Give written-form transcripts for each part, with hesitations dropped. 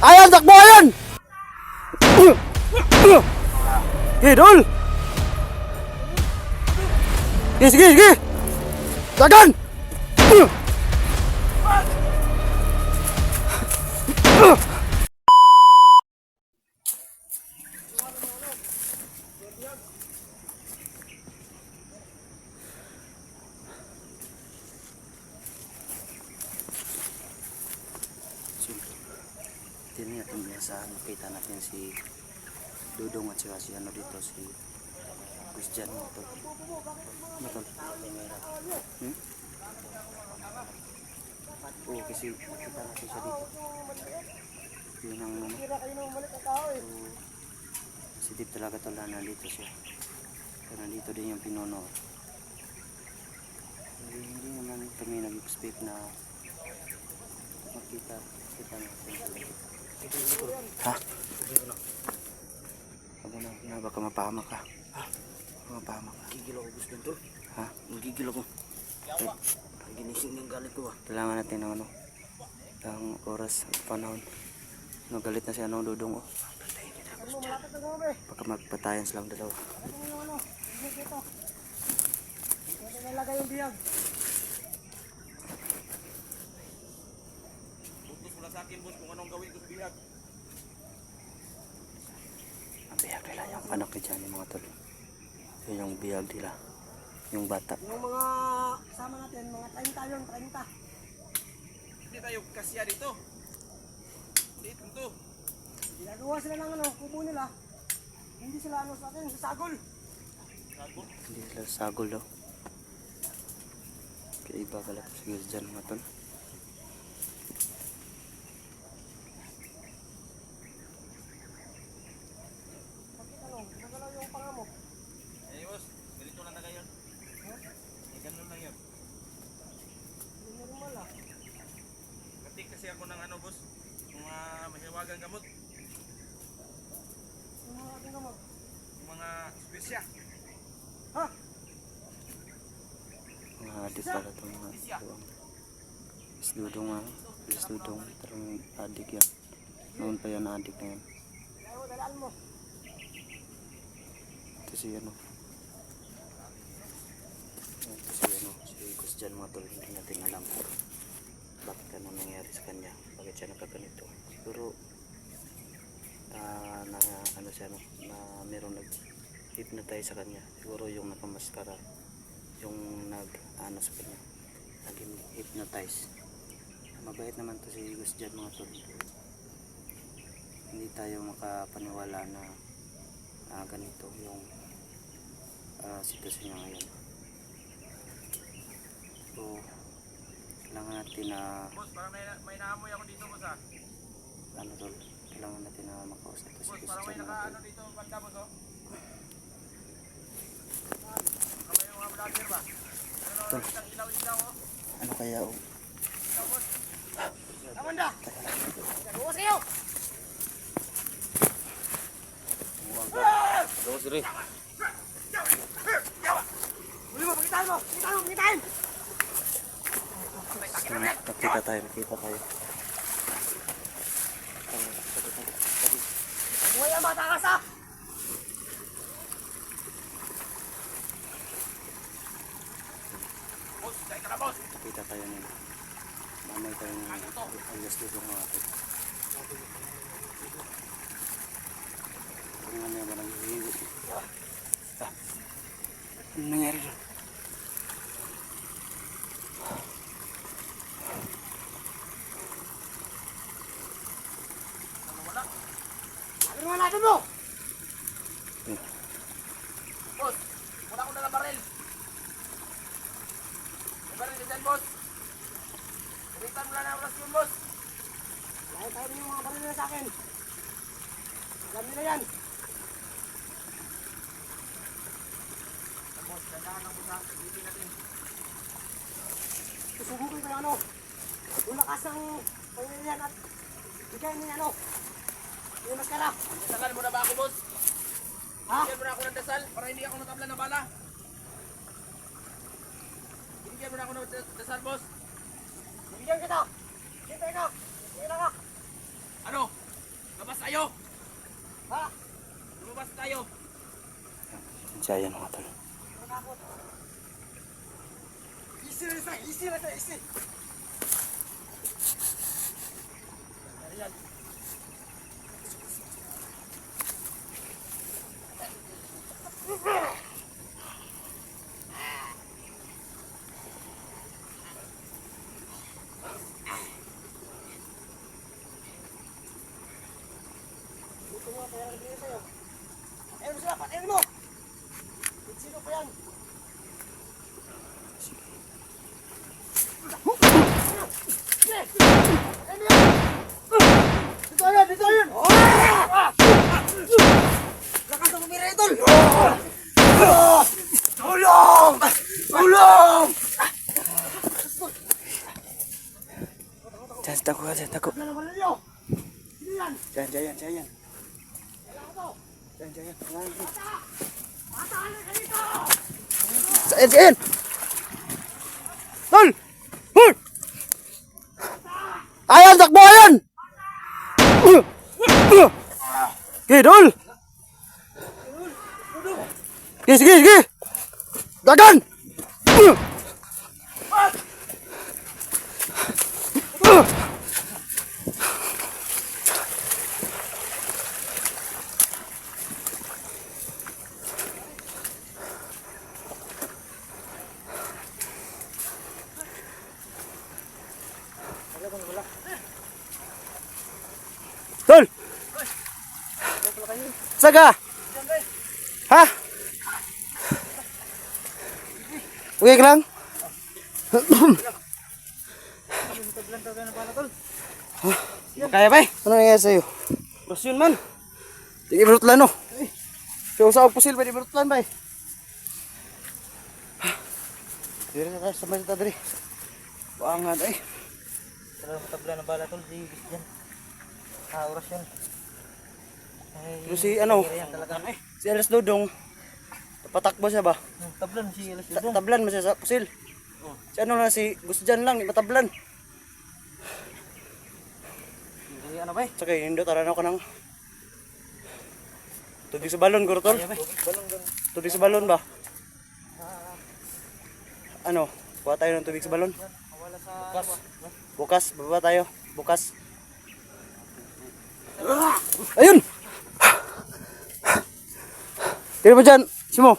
Ayan, takbo ayan! Idol! Sige, sige, sige! Dagan! Hindi natin biasaan, makita natin si Dudong at saka si ano dito, si Christian mo to. Matol. Oo, kasi makita natin siya dito. Yun ang ano. Si Dip talaga to lang, nandito siya. Pero nandito din yung pinuno. Hindi naman kami nag-expect na makita natin talaga. Ha? Ano na, baka mapahamak ka. Ha? Mapahamak ka. Gigil ako gusto nito. Ha? Gigil ako. Ginising yung galit ko. Kailangan natin ng ano, ng oras at panahon. No, galit na si ano, Dudong. Oh. Baka magpatayan silang dalawa. Nalagay yung biyag. Utos mo lang sa akin, boss, kung anong gawin ko sa bihag. Ang bihag nila, yung anak ni Johnny, mga tol. Yun yung bihag nila. Yung bata. Yung mga kasama natin, mga 30 yun, 30. Hindi tayo kasya dito. Dito to. Ginagawa sila ng ano, kubo nila. Hindi sila ano sa atin, sasagol. Sagol. Hindi sila sagol daw. Kaya iba galap siguro dyan, mga tol. Bakit ano, nagalaw yung panga mo. Eh, boss, ganito lang na ngayon. Eh, ganun lang yun. Hindi normal ah. Katik kasi ako ng ano, boss, mga mahiwagang gamot, Yung mga ating gamot. mga spesya. Ha? Mga adik pala itong mga tuwang. Is Dudong nga. Is Dudong. Parang adik yan. Noon pa yan adik na yan. Ayaw, dalaan mo. Ito si ano. Ito si ano. Si Christian, mga tol. Hindi natin alam bakit ano nangyari sa kanya. Bakit siya nagkaganito. Siguro na ano siya no, na meron nag-hypnotize sa kanya. Siguro yung nakamaskara, yung nag-ano sa kanya, nag-hypnotize. Mabait naman to si Christian, mga tol. Hindi tayo makapaniwala na ganito yung sitwasyon niya ngayon. So kailangan natin na Boss, parang may naamoy ako dito, boss, ha? ano tol, kailangan natin na makausap to si Boss, parang may Christian, mga naka, tol. ano dito, banda, boss, oh. Baka may mga vlogger ba? Ano, isang ilaw-ilaw, oh. Ano kaya oh? Ilaw, boss. Amanda! Nagawa sa'yo! Gawas rin. Huli mo, pakitaan mo! Pakitaan mo, pakitaan! Nakita tayo. Buhay ang bata ka sa! Boss, dahil ka na, boss. Nakita tayo nila. Mamay tayo ng alias Dudong, mga tol. Kung ano ba naghihigo. Ano nangyari doon? Ano nga natin mo? Boss, wala akong dalang baril. May baril ka dyan, boss. Kumitan mo lang na oras yun, boss. Lahat tayo yung mga baril na sa akin. Alam nila yan. Boss, dandahan lang, boss, ha. Hindi natin. Susubukin ko yung ano. Yung lakas ng pangyayan at bigay niya ano. Yung maskara. Dasalan mo na ba ako, boss? Ha? Bigyan mo na ako ng dasal para hindi ako natabla ng bala. Bigyan mo na ako ng dasal, boss. Bigyan kita. Kita ka. Kita ka. Ano? tayo! Ha? Lumabas tayo! Diyan mga tol. Easy lang tayo, easy lang tayo, easy. Ayan. Ito mga pera nagbigay sa'yo. Ayun mo sila, patayin mo! Sino pa yan? Dito yan! Dito yan! Lakas ang pumira ito! Tulong! Tulong! Diyan, tako ka, diyan, tako. Ano naman ninyo? Sino yan? Diyan. Kailangan ko! Diyan. Pataan ka dito! Diyan! Tol! Hul! Ayan, takbo ayan! Okay, Tol! Sige! Dagan! Tol! Saga! Ha? Okay ka lang? Kaya ba eh? Ano nangyayari sa'yo? Brosyon man! Sige, berutlan no? Siya usap pusil ba di berutlan ba eh? Diri na tayo, sabay na tayo diri. Buangan eh. Pero matabla ng bala tol, di bis dyan. Oras yun. Pero si ano, Talaga eh. si Alas Dodong, patakbo siya ba? Tablan si Alas Tablan mo siya sa pusil. Si ano na si Gusjan lang, matablan. Ano ba eh? Tsaka hindi taran ako ng tubig sa balon, Gurutol. Tubig sa balon ba? Ano? Kuha tayo ng tubig sa balon. Bukas, baba tayo. Bukas. Ayun! Tira mo dyan, Simo.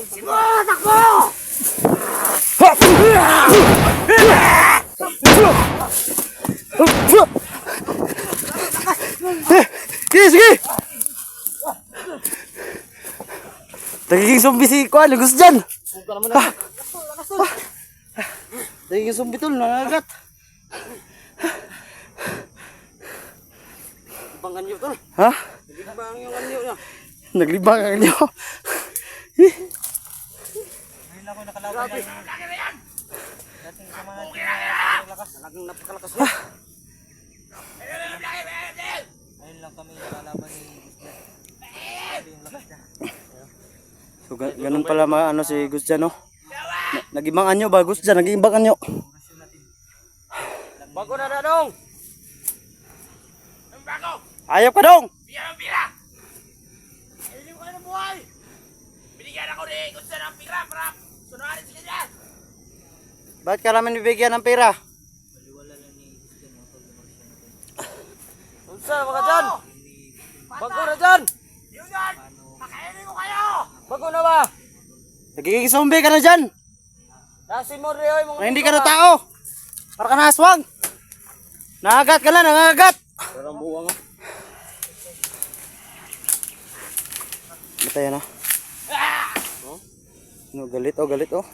Simo! Takbo! Sige! Nagiging zombie si Kuan, gusto dyan. Nagiging zombie tol, nangagat. Ibang anyo tol. Ha? Ibang yung anyo niya. Naglibang ang inyo. Ngayon ako nakalaban na yung dating sa mga lakas. Talagang napakalakas niya. Ayun lang kami nakalaban ni Gusjan. Yung lakas niya. So ganun pala mga ano si Gusjan no. Nagibang anyo ba Gusjan, nagibang anyo. Bago na dadong! Ayaw ka dong. Bigyan ng pira! Ayun ko ng buhay! Binigyan ako ni Gusto ng pira para sunuharin sila dyan! Bakit ka namin bibigyan ng pera? Unsa mga dyan? Bago na dyan! Yun yan! Pakainin ko kayo! Bago na ba? Nagiging zombie ka na dyan. Nasi mo rin yung Na hindi ka na tao. Para ka na aswang. Nangagat ka na, nangagat. Parang buwang ah. Matay na. Oh? No, galit oh. Dito!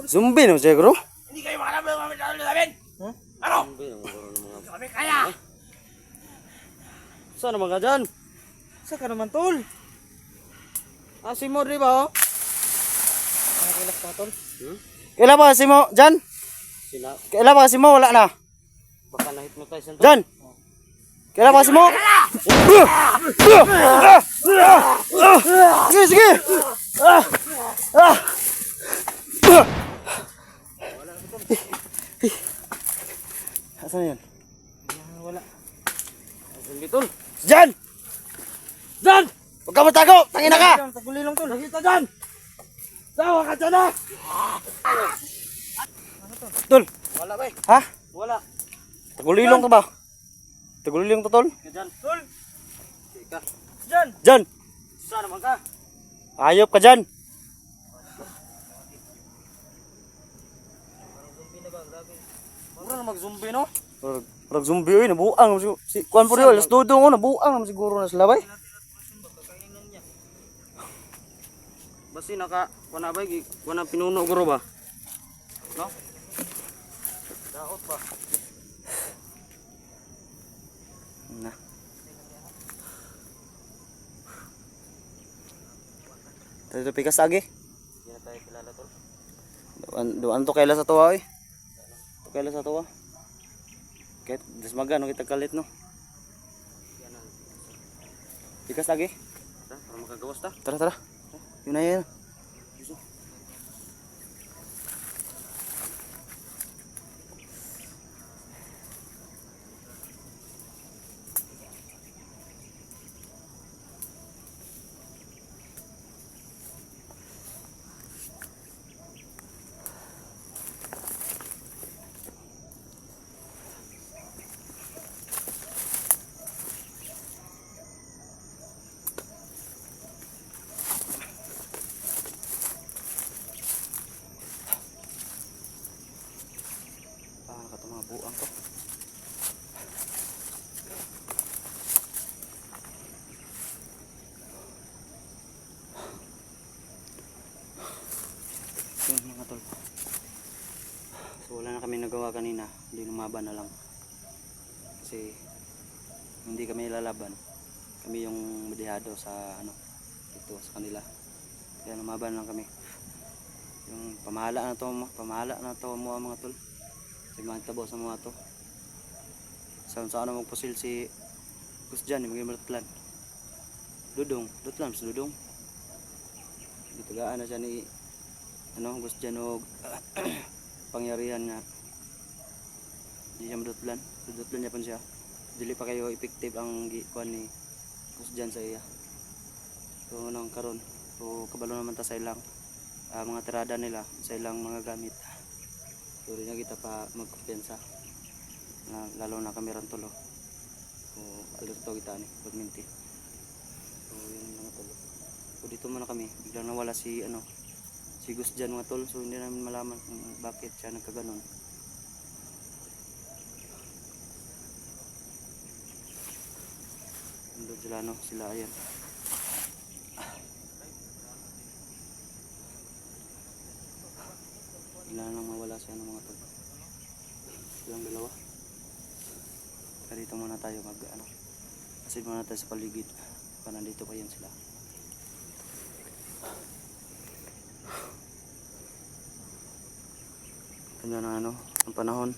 Zombie no, siguro. Hindi kayo makalaban ng mga medalo namin! Ano? Hindi kami kaya! Saan naman ka dyan? Saan ka naman tol? Nasi mo rin ba oh? Ano kilas ka tol? Kailan ba kasi mo, dyan? Sila. Kailan ba kasi mo, wala na. Baka na-hypnotize yan tol. Dyan. Kailan ba kasi mo? Sige! Saan yan? Wala. Zombie tol. Diyan! Diyan! Huwag ka matago! Tangina ka! Tagulilong tol. Nakita dyan! Sawa ka dyan ah! Tol! Wala ba eh? Ha? Wala. Tagulilong to ba? Tagulilong to, tol? Diyan tol. Ika. Diyan. Diyan! Saan naman ka? Ayop ka dyan! Mura na mag-zombie no? Parang zombie yun, nabuang. Si Kuan po rin, alas dodong ko, nabuang naman siguro na sila ba? Basi naka kuana ba kuana pinuno guro ba? No? Daot ba? Na. Tayo pikas lagi. Hindi na tayo kilala tol. Doan to kaila sa tuwa eh. To kaila sa tuwa. Kahit desmaga no kita kalit no. Pikas lagi. Tara, para makagawas ta. Tara tara. Yun na yan. Mga buang to. Yun mga tol. So wala na kami nagawa kanina. Hindi lumaban na lang. Kasi hindi kami lalaban. Kami yung madihado sa ano dito sa kanila. Kaya lumaban lang kami. Yung pamahala na to mo mga tol. Sa mga tabo sa mga to. Saan ano magpusil si Gus dyan, yung mga plan. Dudong, dutlam sa dudong. Ditagaan na siya ni ano, Gus dyan o pangyarihan nga. Hindi siya madutlan. Dudutlan niya pa siya. Dili pa kayo effective ang gikuan ni Gus dyan sa iya. So nang karon, so kabalo naman ta sa ilang mga tirada nila sa ilang mga gamit. So rin na kita pa magkumpensa na lalo na kami rantulo. So alerto kita ni pagminti. So yun mga tol. So dito muna kami, biglang nawala si ano si Gus dyan mga tol. So hindi namin malaman kung bakit siya nagkaganon. Nandun sila no, sila ayan. Bigla nang mawala siya ng mga tol. Silang dalawa. Kaya dito muna tayo mag ano. Kasi muna tayo sa paligid. Pa nandito pa yan sila. Ganda na ano, ang panahon.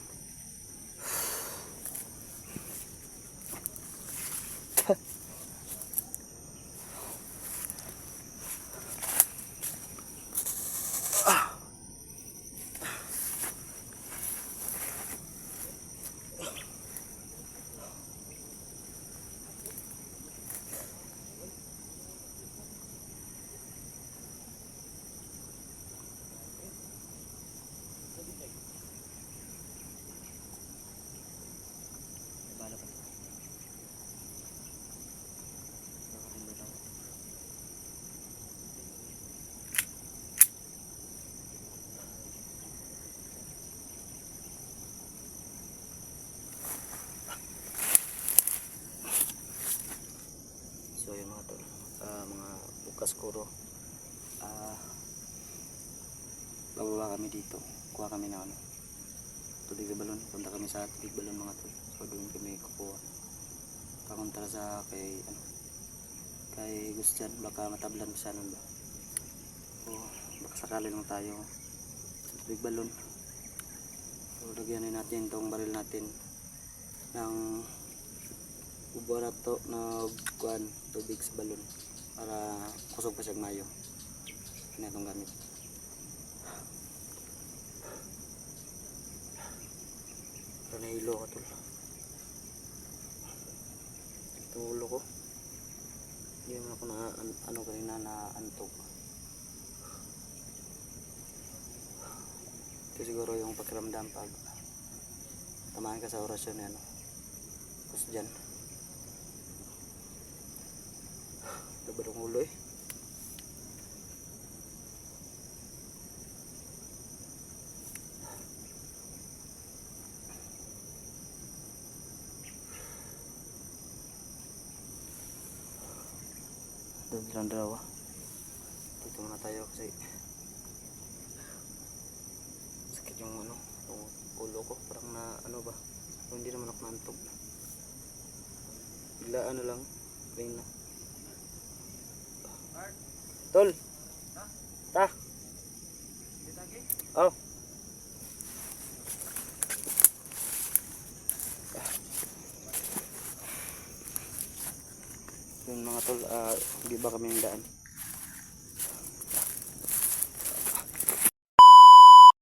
So yun mga tol, mga bukas kuro, bababa kami dito, kuha kami na ano, tubig sa balon, punta kami sa tubig balon mga tol. So doon kami kukuha, pakunta sa kay ano, kay Gustian, baka matablan sa nun ba. So baka sakali lang tayo sa tubig balon. So lagyan natin itong baril natin ng ubarato na kuan tubig sa balon para kusog pa siya mayo. Kaya itong gamit. Para nahilo ka tol. Itong ulo ko. Hindi naman ako na ano kanina na antog. Ito siguro yung pakiramdam pag tamaan ka sa orasyon na ano. Tapos dyan. Labad ang ulo eh. Doon silang dalawa. Dito muna tayo kasi sakit yung ano, yung ulo ko. Parang na ano ba, pero hindi naman ako nantog. Bigla ano lang, rain na. Tol! Ta! Oh! Yun mga tol, hindi ba kami yung daan?